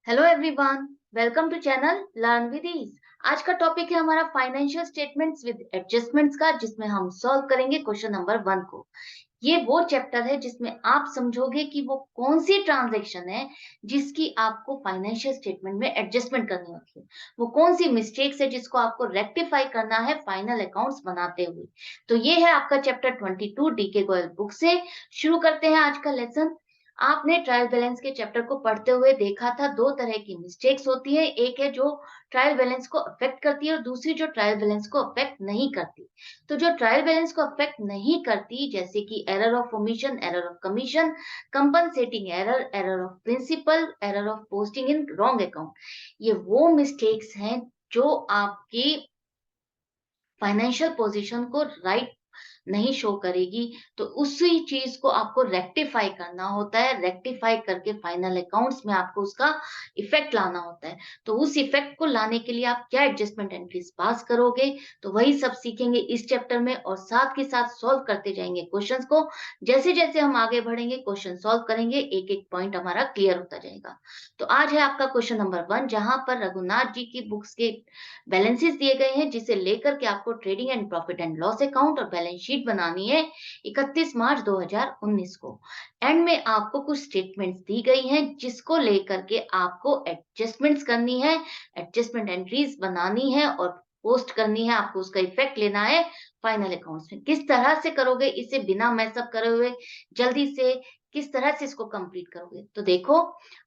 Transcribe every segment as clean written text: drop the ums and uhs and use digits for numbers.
Hello everyone, welcome to channel learn with ease. आज का topic है हमारा फाइनेंशियल स्टेटमेंट्स विद एडजस्टमेंट्स का, जिसमें हम सॉल्व करेंगे क्वेश्चन नंबर 1 को। ये वो चैप्टर है जिसमें आप समझोगे कि वो कौन सी ट्रांजैक्शन है जिसकी आपको फाइनेंशियल स्टेटमेंट में एडजस्टमेंट करनी होती है। वो कौन सी मिस्टेक्स है जिसको आपको रेक्टिफाई करना है फाइनल अकाउंट्स बनाते हुए। तो ये है आपका चैप्टर 22 डीके गोयल बुक से। शुरू करते हैं आज का लेसन। आपने ट्रायल बैलेंस के चैप्टर को पढ़ते हुए देखा था, दो तरह की मिस्टेक्स होती है। एक है जो ट्रायल बैलेंस को अफेक्ट करती है और दूसरी जो ट्रायल बैलेंस को अफेक्ट नहीं करती। तो जो ट्रायल बैलेंस को अफेक्ट नहीं करती, जैसे कि error of omission, error of commission, compensating error, error of principle, error of posting in wrong account, ये वो मिस्टेक्स हैं जो आपकी फाइनेंशियल पोजीशन को राइट नहीं शो करेगी। तो उसी चीज को आपको रेक्टिफाई करना होता है। रेक्टिफाई करके फाइनल अकाउंट्स में आपको उसका इफेक्ट लाना होता है। तो उस इफेक्ट को लाने के लिए आप क्या एडजस्टमेंट एंट्रीज पास करोगे, तो वही सब सीखेंगे इस चैप्टर में, और साथ के साथ सॉल्व करते जाएंगे क्वेश्चंस को। जैसे जैसे हम आगे बढ़ेंगे, क्वेश्चन सॉल्व करेंगे, एक एक पॉइंट हमारा क्लियर होता जाएगा। तो आज है आपका क्वेश्चन नंबर 1, जहां पर रघुनाथ जी की बुक्स के बैलेंसेस दिए गए हैं, जिसे लेकर के आपको trading and profit and loss account और बैलेंस शीट बनानी है 31 मार्च 2019 को। एंड में आपको कुछ स्टेटमेंट्स दी गई हैं जिसको लेकर के आपको एडजस्टमेंट्स करनी है, एडजस्टमेंट एंट्रीज बनानी है और पोस्ट करनी है। आपको उसका इफेक्ट लेना है फाइनल अकाउंट्स में। किस तरह से करोगे इसे बिना मैसअप करे हुए, जल्दी से किस तरह से इसको कंप्लीट करोगे? तो देखो,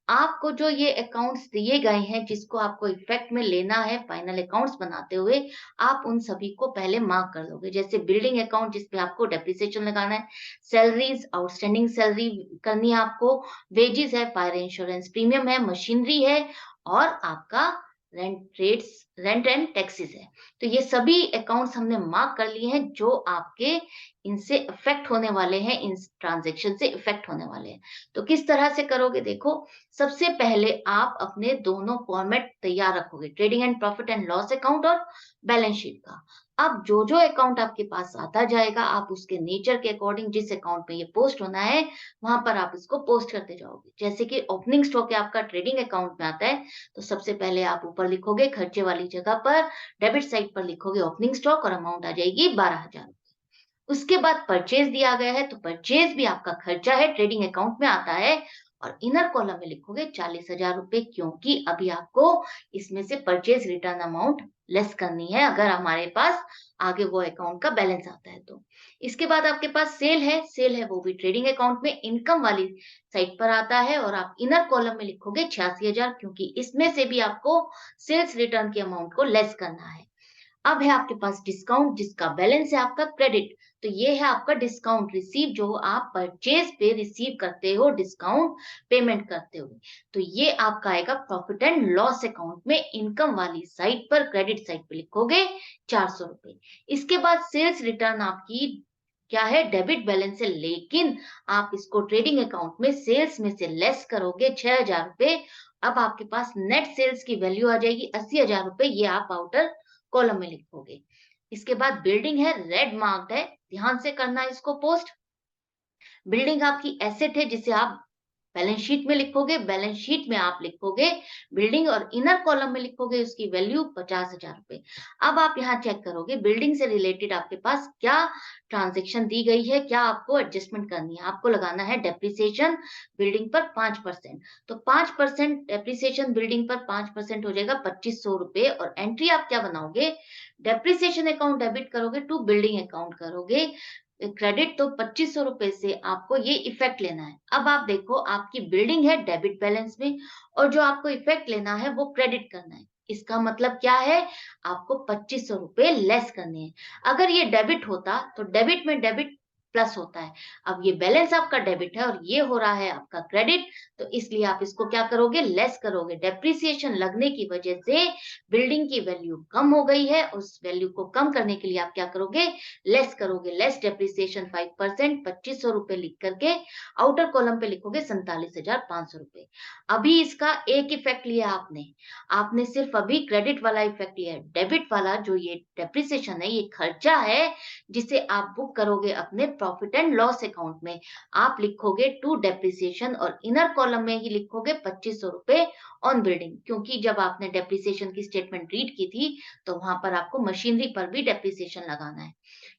आपको जो ये अकाउंट्स दिए गए हैं जिसको आपको इफेक्ट में लेना है फाइनल अकाउंट्स बनाते हुए, आप उन सभी को पहले मार्क कर दोगे। जैसे बिल्डिंग अकाउंट, जिसपे आपको डेप्रिसिएशन लगाना है, सैलरीज, आउटस्टैंडिंग सैलरी करनी है आपको, वेजेस है, फायर इंश्योरेंस प्रीमियम है, मशीनरी है, और आपका रेंट एंड टैक्सेस है। तो ये सभी अकाउंट्स हमने मार्क कर लिए हैं जो आपके इनसे इफेक्ट होने वाले हैं, इन ट्रांजेक्शन से इफेक्ट होने वाले हैं। तो किस तरह से करोगे? देखो, सबसे पहले आप अपने दोनों फॉर्मेट तैयार रखोगे, trading and profit and loss account और बैलेंस शीट का। अब जो जो अकाउंट आपके पास आता जाएगा, आप उसके नेचर के अकॉर्डिंग जिस अकाउंट में ये पोस्ट होना है, वहां पर आप इसको पोस्ट करते जाओगे। जैसे कि ओपनिंग स्टॉक है आपका ट्रेडिंग अकाउंट में आता है, तो सबसे पहले आप ऊपर लिखोगे खर्चे वाली जगह पर, डेबिट साइड पर लिखोगे ओपनिंग स्टॉक और अमाउंट आ जाएगी 12,000। उसके बाद परचेज दिया गया है, तो परचेज भी आपका खर्चा है, ट्रेडिंग अकाउंट में आता है, और इनर कॉलम में लिखोगे 40,000 रुपए, क्योंकि अभी आपको इसमें से परचेज रिटर्न अमाउंट लेस करनी है, अगर हमारे पास आगे वो अकाउंट का बैलेंस आता है तो। इसके बाद आपके पास सेल है, सेल है वो भी ट्रेडिंग अकाउंट में इनकम वाली साइड पर आता है, और आप इनर कॉलम में लिखोगे 86,000, क्योंकि इसमें से भी आपको सेल्स रिटर्न के अमाउंट को लेस करना है। अब है आपके पास डिस्काउंट, जिसका बैलेंस है आपका क्रेडिट। तो ये है आपका डिस्काउंट रिसीव, जो आप परचेज पे रिसीव करते हो, डिस्काउंट पेमेंट करते हो। तो ये आपका आएगा प्रॉफिट एंड लॉस अकाउंट में इनकम वाली साइड पर, क्रेडिट साइड पे लिखोगे 400 रुपए। इसके बाद सेल्स रिटर्न आपकी क्या है? डेबिट बैलेंस है, लेकिन आप इसको ट्रेडिंग अकाउंट में सेल्स में से लेस करोगे 6,000 रुपए। अब आपके पास नेट सेल्स की वैल्यू आ जाएगी 80,000 रुपए, ये आप आउटर कॉलम में लिखोगे। इसके बाद बिल्डिंग है, रेड मार्क्ड है, ध्यान से करना इसको पोस्ट। बिल्डिंग आपकी एसेट है जिसे आप बैलेंस शीट में लिखोगे। बैलेंस शीट में आप लिखोगे बिल्डिंग, और इनर कॉलम में लिखोगे उसकी वैल्यू 50,000 रुपए। अब आप यहाँ चेक करोगे बिल्डिंग से रिलेटेड आपके पास क्या ट्रांजेक्शन दी गई है, क्या आपको एडजस्टमेंट करनी है। आपको लगाना है डेप्रिसिएशन बिल्डिंग पर 5%। तो 5% डेप्रिसिएशन बिल्डिंग पर 5% हो जाएगा 2500 रुपए। और एंट्री आप क्या बनाओगे? डेप्रिसिएशन अकाउंट डेबिट करोगे टू बिल्डिंग अकाउंट करोगे क्रेडिट। तो 2500 रुपए से आपको ये इफेक्ट लेना है। अब आप देखो, आपकी बिल्डिंग है डेबिट बैलेंस में, और जो आपको इफेक्ट लेना है वो क्रेडिट करना है। इसका मतलब क्या है? आपको 2500 रुपए लेस करने हैं। अगर ये डेबिट होता तो डेबिट में डेबिट प्लस होता है। अब ये बैलेंस आपका डेबिट है और ये हो रहा है आपका क्रेडिट, तो इसलिए आप इसको क्या करोगे? लेस करोगे। डेप्रिसिएशन लगने की वजह से बिल्डिंग की वैल्यू कम हो गई है, उस वैल्यू को कम करने के लिए आप क्या करोगे? लेस करोगे। लेस डेप्रिसिएशन 5%, 2500 रुपए लिख करके आउटर कॉलम पे लिखोगे 47,500 रुपए। अभी इसका एक इफेक्ट लिया आपने, आपने सिर्फ अभी क्रेडिट वाला इफेक्ट लिया है। डेबिट वाला जो ये डेप्रिसिएशन है, ये खर्चा है जिसे आप बुक करोगे अपने प्रॉफिट एंड लॉस अकाउंट में आप लिखोगे टू डेप्रिसिएशन और इनर कॉलम में ही लिखोगे 2500 रुपए ऑन बिल्डिंग, क्योंकि जब आपने डेप्रिसिएशन की स्टेटमेंट रीड की थी तो वहां पर आपको मशीनरी पर भी डेप्रिसिएशन लगाना है।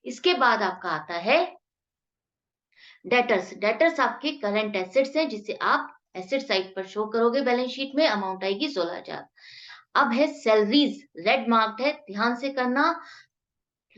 इसके बाद आपका आता है डेटर्स। डेटर्स आपके करंट एसेट्स हैं जिसे आप एसेट साइड पर शो करोगे बैलेंस शीट में, अमाउंट आएगी 16,000। अब है सैलरीज, रेड मार्क्ड है, ध्यान से करना।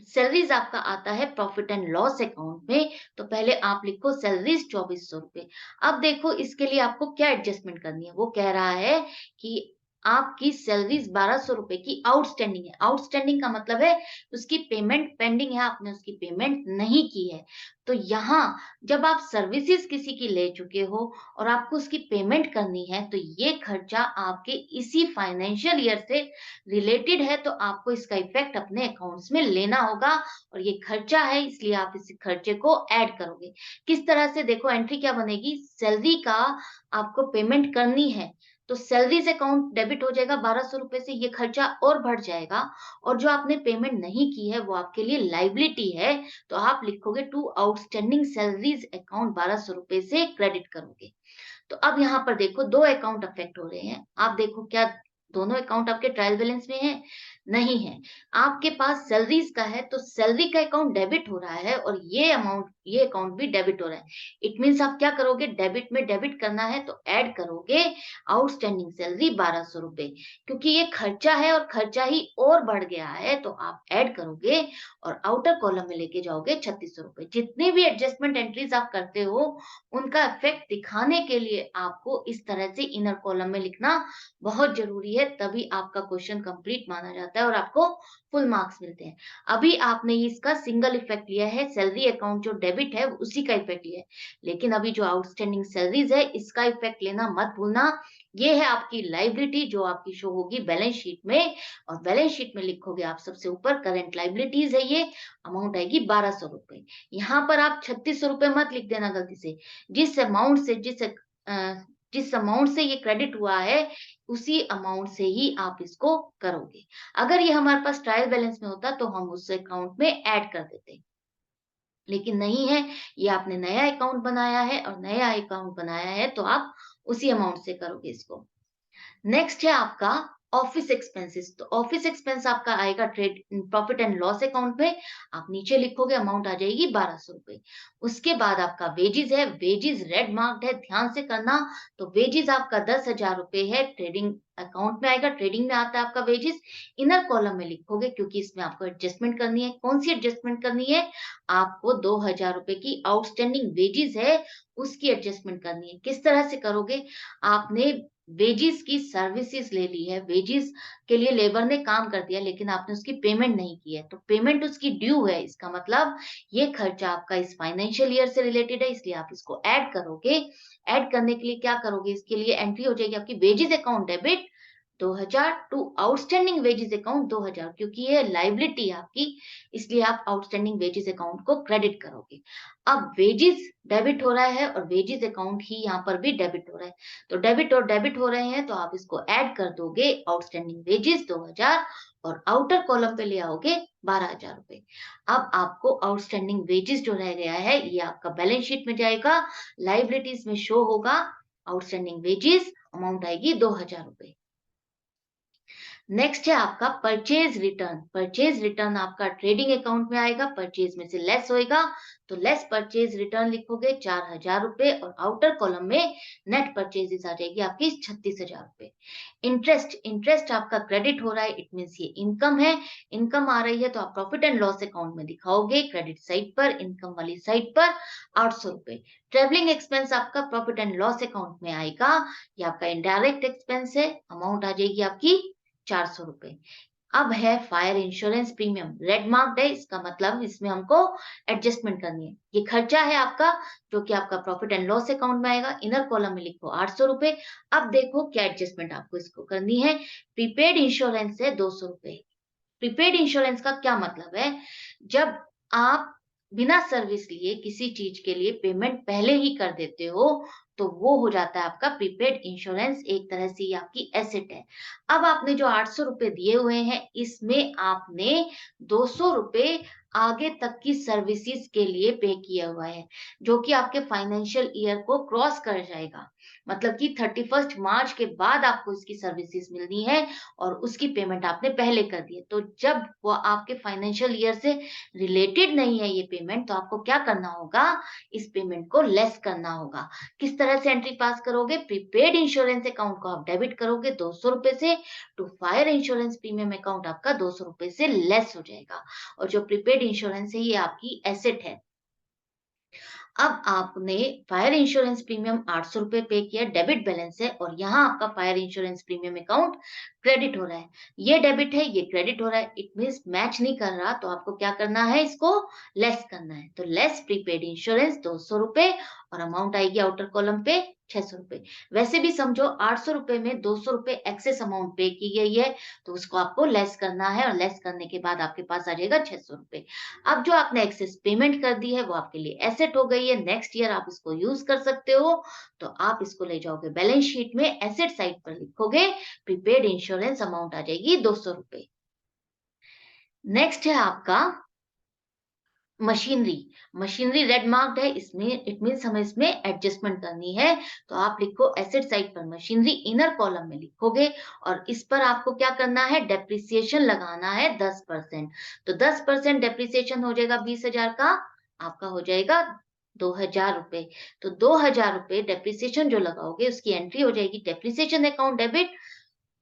सैलरीज आपका आता है प्रॉफिट एंड लॉस अकाउंट में, तो पहले आप लिखो सैलरीज 2400 रुपए। अब देखो इसके लिए आपको क्या एडजस्टमेंट करनी है, वो कह रहा है कि आपकी सैलरीज 1200 रुपए की आउटस्टैंडिंग है। आउटस्टैंडिंग का मतलब है उसकी पेमेंट पेंडिंग है, आपने उसकी पेमेंट नहीं की है। तो यहाँ जब आप सर्विसेज किसी की ले चुके हो और आपको उसकी पेमेंट करनी है, तो ये खर्चा आपके इसी फाइनेंशियल ईयर से रिलेटेड है, तो आपको इसका इफेक्ट अपने अकाउंट्स में लेना होगा। और ये खर्चा है इसलिए आप इस खर्चे को ऐड करोगे। किस तरह से, देखो एंट्री क्या बनेगी, सैलरी का आपको पेमेंट करनी है तो सैलरीज अकाउंट डेबिट हो जाएगा 1200 रुपए से, ये खर्चा और बढ़ जाएगा। और जो आपने पेमेंट नहीं की है वो आपके लिए लाइबिलिटी है, तो आप लिखोगे टू आउटस्टैंडिंग सैलरीज अकाउंट 1200 रुपए से क्रेडिट करोगे। तो अब यहाँ पर देखो दो अकाउंट अफेक्ट हो रहे हैं। आप देखो क्या दोनों अकाउंट आपके ट्रायल बैलेंस में है? नहीं है। आपके पास सैलरीज का है तो सैलरी का अकाउंट डेबिट हो रहा है और ये अकाउंट भी डेबिट हो रहा है। इट मींस आप क्या करोगे, डेबिट में डेबिट करना है तो ऐड करोगे आउटस्टैंडिंग सैलरी 1200 रुपए, क्योंकि ये खर्चा है और खर्चा ही और बढ़ गया है तो आप ऐड करोगे और आउटर कॉलम में लेके जाओगे 3600 रुपए। जितने भी एडजस्टमेंट एंट्रीज आप करते हो उनका इफेक्ट दिखाने के लिए आपको इस तरह से इनर कॉलम में लिखना बहुत जरूरी है, तभी आपका क्वेश्चन कंप्लीट माना जाता है और आपको फुल मार्क्स मिलते हैं। अभी आपने इसका सिंगल इफेक्ट लिया है, सैलरी अकाउंट जो डेबिट है उसी का इफेक्ट लिया है, लेकिन अभी जो आउटस्टैंडिंग सैलरीज है इसका इफेक्ट लेना मत भूलना। ये है आपकी लाइबिलिटी जो आपकी शो होगी बैलेंस शीट में, और बैलेंस शीट में लिखोगे आप सबसे ऊपर करंट लाइबिलिटीज है, ये अमाउंट आएगी 1200 रुपए। यहाँ पर आप 3600 रुपए मत लिख देना गलती से। जिस अमाउंट से जिस अमाउंट से ये क्रेडिट हुआ है उसी अमाउंट से ही आप इसको करोगे। अगर ये हमारे पास ट्रायल बैलेंस में होता तो हम उस अकाउंट में ऐड कर देते, लेकिन नहीं है। ये आपने नया अकाउंट बनाया है और नया अकाउंट बनाया है तो आप उसी अमाउंट से करोगे इसको। नेक्स्ट है आपका ऑफिस एक्सपेंसेस। तो ऑफिस एक्सपेंस आपका आएगा trade profit and loss account में, आप नीचे लिखोगे अमाउंट आ जाएगी 1200 रुपए। उसके बाद आपका वेजेस है, वेजेस रेड मार्क्ड है, ध्यान से करना। तो वेजेस आपका 10,000 रुपए है, ट्रेडिंग अकाउंट में आएगा, ट्रेडिंग में आता है आपका वेजेस। इनर कॉलम में लिखोगे क्योंकि इसमें आपको एडजस्टमेंट करनी है। कौन सी एडजस्टमेंट करनी है, आपको 2,000 रुपए की आउटस्टैंडिंग वेजेस है उसकी एडजस्टमेंट करनी है। किस तरह से करोगे, आपने वेजेस की सर्विसेज ले ली है, वेजेस के लिए लेबर ने काम कर दिया लेकिन आपने उसकी पेमेंट नहीं की है, तो पेमेंट उसकी ड्यू है, इसका मतलब ये खर्चा आपका इस फाइनेंशियल ईयर से रिलेटेड है, इसलिए आप इसको ऐड करोगे। ऐड करने के लिए क्या करोगे, इसके लिए एंट्री हो जाएगी आपकी wages account debit 2000 to outstanding wages account 2000, क्योंकि ये लाइबिलिटी है आपकी, इसलिए आप आउटस्टैंडिंग वेजेस अकाउंट को क्रेडिट करोगे। अब वेजेस डेबिट हो रहा है और वेजेस अकाउंट ही यहाँ पर भी डेबिट हो रहा है, तो डेबिट और डेबिट हो रहे हैं तो आप इसको ऐड कर दोगे आउटस्टैंडिंग वेजेस 2000 और आउटर कॉलम पे ले आओगे 12,000 रुपए। अब आपको आउटस्टैंडिंग वेजेस जो रह गया है ये आपका बैलेंस शीट में जाएगा, लाइबिलिटीज में शो होगा आउटस्टैंडिंग वेजेस, अमाउंट आएगी 2,000 रुपए। नेक्स्ट है आपका परचेज रिटर्न। परचेज रिटर्न आपका ट्रेडिंग अकाउंट में आएगा, परचेज में से लेस होएगा तो लेस परचेज रिटर्न लिखोगे 4,000 रुपए और आउटर कॉलम में नेट परचेजेस आ जाएगी आपकी 36,000 रुपए। इंटरेस्ट, इंटरेस्ट आपका क्रेडिट हो रहा है, इट मींस ये इनकम है, इनकम आ रही है तो आप प्रॉफिट एंड लॉस अकाउंट में दिखाओगे क्रेडिट साइड पर, इनकम वाली साइड पर 800 रुपए। ट्रेवलिंग एक्सपेंस आपका प्रॉफिट एंड लॉस अकाउंट में आएगा, ये आपका इनडायरेक्ट एक्सपेंस है, अमाउंट आ जाएगी आपकी 400 रुपए। अब है fire insurance premium, red marked है, इसका मतलब इसमें हमको एडजस्टमेंट करनी है। ये खर्चा है आपका जो कि आपका प्रॉफिट एंड लॉस अकाउंट में आएगा, इनर कॉलम में लिखो 800 रुपए। अब देखो क्या एडजस्टमेंट आपको इसको करनी है, प्रीपेड इंश्योरेंस है 200 रुपए। प्रीपेड इंश्योरेंस का क्या मतलब है, जब आप बिना सर्विस लिए किसी चीज के लिए पेमेंट पहले ही कर देते हो तो वो हो जाता है आपका प्रीपेड इंश्योरेंस, एक तरह से ये आपकी एसेट है। अब आपने जो 800 रुपए दिए हुए हैं इसमें आपने 200 रुपए आगे तक की सर्विसेज के लिए पे किया हुआ है, जो कि आपके फाइनेंशियल ईयर को क्रॉस कर जाएगा। मतलब कि 31 मार्च के बाद आपको इसकी सर्विसेज मिलनी है और उसकी पेमेंट आपने पहले कर दी है। तो जब वो आपके फाइनेंशियल ईयर से रिलेटेड नहीं है ये पेमेंट, तो आपको क्या करना होगा? इस पेमेंट को लेस करना होगा। किस तरह से एंट्री पास करोगे? प्रीपेड इंश्योरेंस अकाउंट को आप डेबिट करोगे ₹200 से, to fire insurance premium account आपका ₹200 से लेस हो जाएगा। और जो प्रीपेड इंश्योरेंस है ये आपकी एसेट है। अब आपने फायर इंश्योरेंस प्रीमियम ₹800 पे किया, डेबिट बैलेंस है और यहाँ आपका fire insurance premium account credit हो रहा है। ये डेबिट है, ये क्रेडिट हो रहा है, इट मीन्स मैच नहीं कर रहा, तो आपको क्या करना है? इसको लेस करना है। तो लेस प्रीपेड इंश्योरेंस ₹200 और अमाउंट आएगी आउटर कॉलम पे ₹600। वैसे भी समझो ₹800 में ₹200 एक्सेस अमाउंट पे की गई है, तो उसको आपको लेस करना है और लेस करने के बाद आपके पास आ जाएगा ₹600। अब जो आपने एक्सेस पेमेंट कर दी है वो आपके लिए एसेट हो गई है, नेक्स्ट ईयर आप इसको यूज कर सकते हो। तो आप इसको ले जाओगे बैलेंस शीट में, एसेट साइड पर लिखोगे, प्रीपेड इंश्योरेंस अमाउंट आ जाएगी ₹200। नेक्स्ट है आपका मशीनरी। मशीनरी रेड मार्क्ड है, इसमें इट मीन्स हमें इसमें एडजस्टमेंट करनी है। तो आप लिखो एसेट साइड पर मशीनरी, इनर कॉलम में लिखोगे और इस पर आपको क्या करना है? डेप्रिसिएशन लगाना है 10%। तो 10% डेप्रिसिएशन हो जाएगा 20,000 का, आपका हो जाएगा ₹2,000। तो ₹2,000 डेप्रिसिएशन जो लगाओगे उसकी एंट्री हो जाएगी depreciation account debit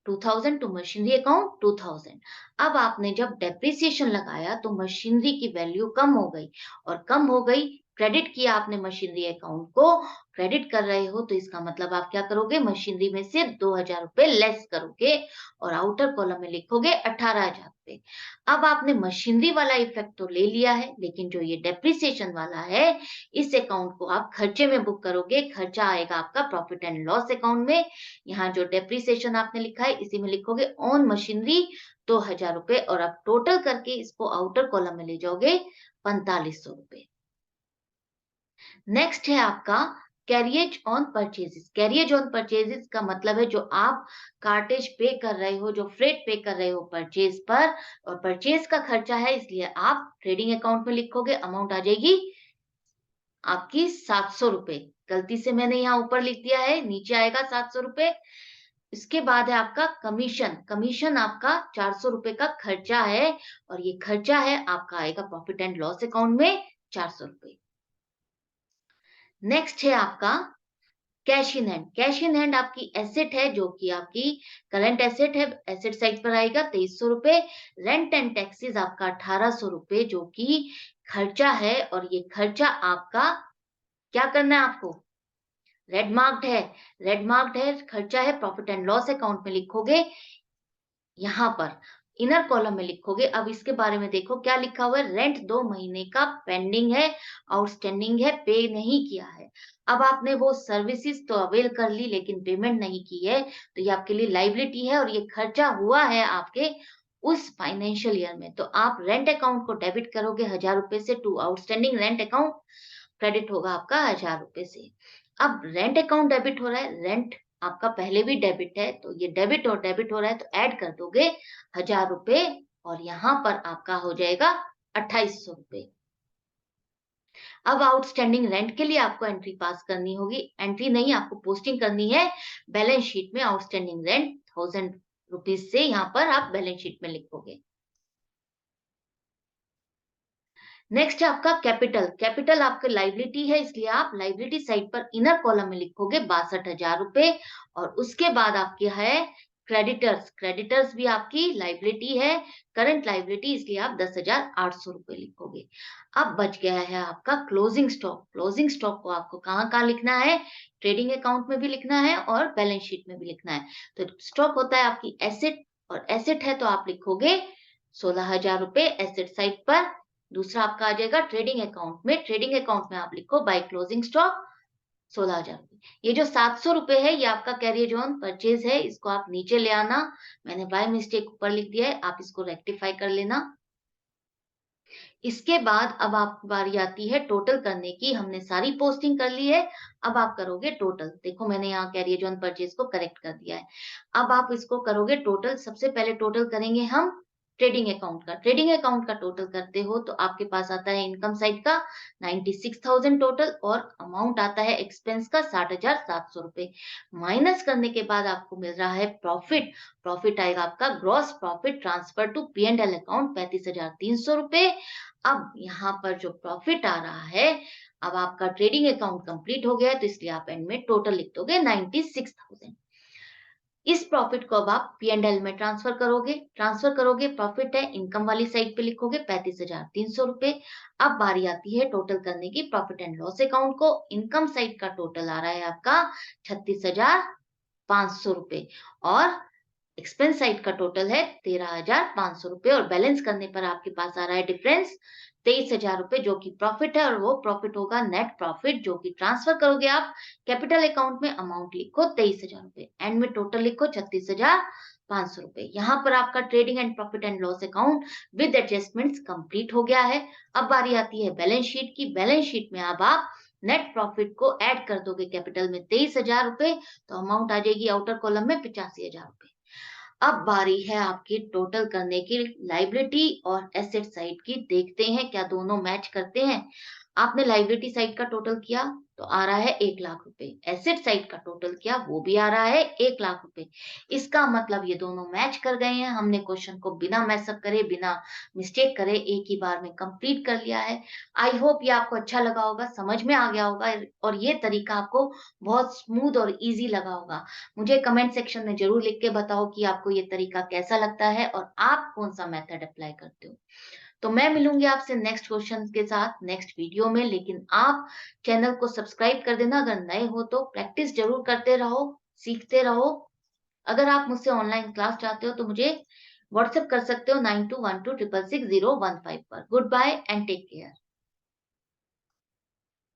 2000 to machinery account 2000। अब आपने जब डेप्रिसिएशन लगाया तो मशीनरी की वैल्यू कम हो गई और कम हो गई, क्रेडिट किया आपने मशीनरी अकाउंट को, क्रेडिट कर रहे हो तो इसका मतलब आप क्या करोगे? मशीनरी में से ₹2,000 लेस करोगे और आउटर कॉलम में लिखोगे ₹18,000। अब आपने मशीनरी वाला इफेक्ट तो ले लिया है, लेकिन जो ये डेप्रिसिएशन वाला है, इस अकाउंट को आप खर्चे में बुक करोगे। खर्चा आएगा आपका प्रॉफिट एंड लॉस अकाउंट में। यहाँ जो डेप्रिसिएशन आपने लिखा है इसी में लिखोगे ऑन मशीनरी ₹2,000 और आप टोटल करके इसको आउटर कॉलम में ले जाओगे ₹4500। नेक्स्ट है आपका carriage on purchases. Carriage on purchases का मतलब है जो आप कार्टेज पे कर रहे हो, जो फ्रेट पे कर रहे हो परचेज पर, और परचेज का खर्चा है इसलिए आप ट्रेडिंग अकाउंट में लिखोगे, अमाउंट आ जाएगी आपकी ₹700। गलती से मैंने यहाँ ऊपर लिख दिया है, नीचे आएगा ₹700। इसके बाद है आपका कमीशन। कमीशन आपका ₹400 का खर्चा है और ये खर्चा है आपका आएगा प्रॉफिट एंड लॉस अकाउंट में ₹400। नेक्स्ट है आपका cash in hand. Cash in hand आपकी एसेट है जो कि आपकी करंट एसेट है, एसेट साइड पर आएगा ₹2300। रेंट एंड टैक्सेस आपका ₹1800 जो कि खर्चा है और ये खर्चा आपका क्या करना है आपको? रेड मार्क्ड है, रेड मार्क्ड है, खर्चा है, प्रॉफिट एंड लॉस अकाउंट में लिखोगे, यहाँ पर इनर कॉलम में लिखोगे। अब इसके बारे में देखो क्या लिखा हुआ है? रेंट 2 महीने का पेंडिंग है, आउटस्टैंडिंग है, पे नहीं किया है। अब आपने वो सर्विसेज तो अवेल कर ली लेकिन पेमेंट नहीं की है, तो ये आपके लिए लायबिलिटी है और ये खर्चा हुआ है आपके उस फाइनेंशियल ईयर में। तो आप रेंट अकाउंट को डेबिट करोगे ₹1000 से to outstanding rent account, credit होगा आपका ₹1000 से। अब रेंट अकाउंट डेबिट हो रहा है, रेंट आपका पहले भी डेबिट है, तो ये डेबिट और डेबिट हो रहा है तो ऐड कर दोगे ₹1000 और यहाँ पर आपका हो जाएगा ₹2800। अब आउटस्टैंडिंग रेंट के लिए आपको एंट्री पास करनी होगी, एंट्री नहीं आपको पोस्टिंग करनी है बैलेंस शीट में। आउटस्टैंडिंग रेंट ₹1000 से यहाँ पर आप बैलेंस शीट में लिखोगे। नेक्स्ट है आपका कैपिटल। कैपिटल आपका लायबिलिटी है इसलिए आप लायबिलिटी साइड पर इनर कॉलम में लिखोगे ₹62,000 और उसके बाद आपके है क्रेडिटर्स। क्रेडिटर्स भी आपकी लायबिलिटी है, करंट लायबिलिटी, इसलिए आप ₹10,800 लिखोगे। अब बच गया है आपका क्लोजिंग स्टॉक। क्लोजिंग स्टॉक को आपको कहाँ-कहाँ लिखना है? ट्रेडिंग अकाउंट में भी लिखना है और बैलेंस शीट में भी लिखना है। तो स्टॉक होता है आपकी एसेट और एसेट है तो आप लिखोगे ₹16,000 एसेट साइड पर। दूसरा आपका आ जाएगा ट्रेडिंग अकाउंट में। ट्रेडिंग अकाउंट में आप लिखो बाय क्लोजिंग स्टॉक ₹16,000। ये जो ₹700 है ये आपका कैरिज ऑन परचेज है, इसको आप नीचे ले आना। मैंने बाय मिस्टेक ऊपर लिख दिया है, आप इसको रेक्टिफाई कर लेना। इसके बाद अब आपकी बारी आती है टोटल करने की। हमने सारी पोस्टिंग कर ली है, अब आप करोगे टोटल। देखो मैंने यहाँ कैरिज ऑन परचेज को करेक्ट कर दिया है। अब आप इसको करोगे टोटल। सबसे पहले टोटल करेंगे हम ट्रेडिंग अकाउंट का टोटल करते हो तो आपके पास आता है इनकम साइड का 96,000 टोटल और अमाउंट आता है एक्सपेंस का 60,700 रुपए। माइनस करने के बाद आपको मिल रहा है प्रॉफिट। प्रॉफिट आएगा आपका gross profit transfer to P and L account 35,300 रुपए। अब यहाँ पर जो प्रॉफिट आ रहा है, अब आपका ट्रेडिंग अकाउंट कंप्लीट हो गया है तो इसलिए आप एंड में टोटल लिख दोगे 96,000। इस प्रॉफिट को अब आप पी एंड एल में ट्रांसफर करोगे प्रॉफिट है इनकम वाली साइड पे लिखोगे 35,300 रुपए। अब बारी आती है टोटल करने की प्रॉफिट एंड लॉस अकाउंट को। इनकम साइड का टोटल आ रहा है आपका 36,500 रुपए और एक्सपेंस साइड का टोटल है 13,500 रुपए और बैलेंस करने पर आपके पास आ रहा है डिफरेंस 23,000 रुपए जो कि प्रॉफिट है और वो प्रॉफिट होगा नेट प्रॉफिट जो कि ट्रांसफर करोगे आप कैपिटल अकाउंट में। अमाउंट लिखो 23,000 रुपए, एंड में टोटल लिखो 36,500 रुपए। यहाँ पर आपका trading and profit and loss account with adjustments complete हो गया है। अब बारी आती है बैलेंस शीट की। बैलेंस शीट में अब आप नेट प्रॉफिट को ऐड कर दोगे कैपिटल में 23,000 रुपए, तो अमाउंट आ जाएगी आउटर कॉलम में 85,000 रुपए। अब बारी है आपकी टोटल करने की लाइबिलिटी और एसेट साइड की। देखते हैं क्या दोनों मैच करते हैं। आपने लाइबिलिटी साइड का टोटल किया तो आ रहा है 1,00,000 रुपए, एसेट साइड का टोटल किया वो भी आ रहा है 1,00,000 रुपए। इसका मतलब ये दोनों मैच कर गए हैं। हमने क्वेश्चन को बिना मैसअप करे, बिना मिस्टेक करे एक ही बार में कंप्लीट कर लिया है। आई होप ये आपको अच्छा लगा होगा, समझ में आ गया होगा और ये तरीका आपको बहुत स्मूथ और इजी लगा होगा। मुझे कमेंट सेक्शन में जरूर लिख के बताओ कि आपको ये तरीका कैसा लगता है और आप कौन सा मेथड अप्लाई करते हो। तो मैं मिलूंगी आपसे नेक्स्ट क्वेश्चन के साथ नेक्स्ट वीडियो में, लेकिन आप चैनल को सब्सक्राइब कर देना। अगर नए हो तो प्रैक्टिस जरूर करते रहो, सीखते रहो। अगर आप मुझसे ऑनलाइन क्लास चाहते हो तो मुझे व्हाट्सएप कर सकते हो 9212666015 पर। Goodbye and take care.